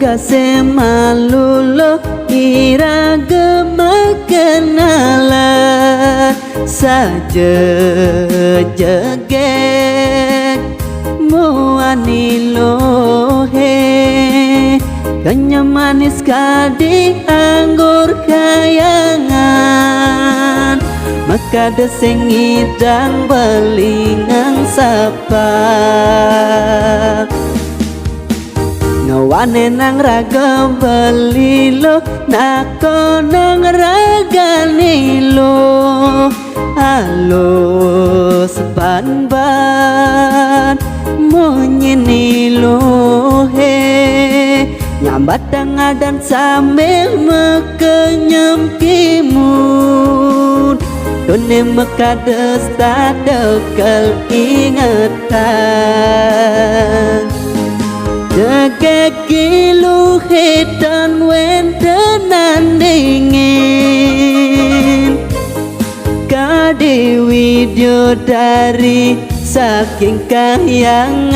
gase malulo iraga kenalan saja jegek muani lohe kanya manis kadi anggur kayangan maka deseng idang belingang sapa ngawane nang raga belilo nako nang raga nilo halus ban-ban munyinilo he nyambat dan sambil mekenyam kimun done mekades tak dekel ingatan jegeki luhitan wentenan dingin kadewi dari saking kayangan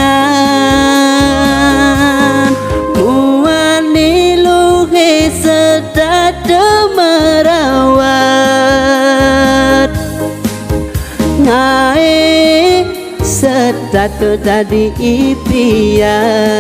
muani luhi sedada merawat ngai sedatu tadi impian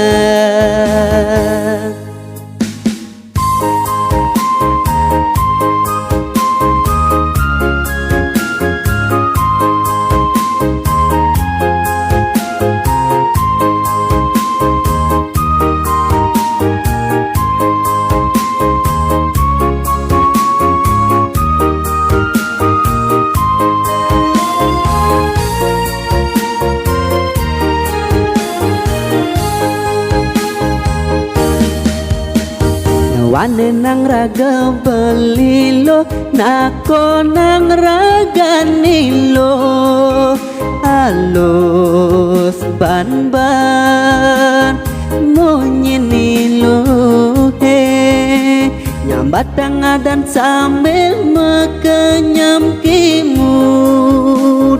wane nang raga belilo nako nang raga nilo halus ban-ban munyinilo he nyambat dan sambil mekenyam kimut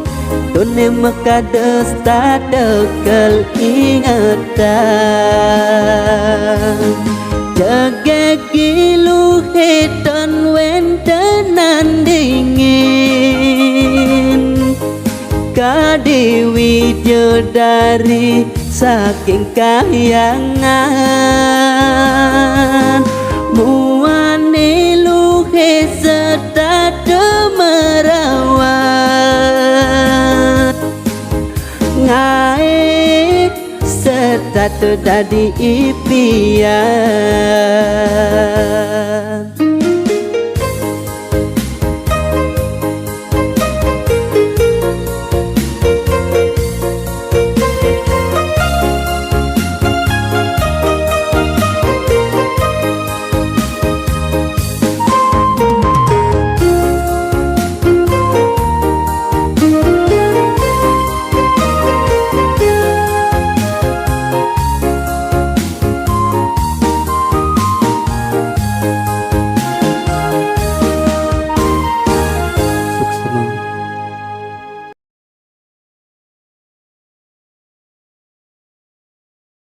done mekades tak dekel ingatan jegeki luhitan wentenan dingin kadewi dari saking kayangan muani luhi sedada merawat ngai sedatu dadi impian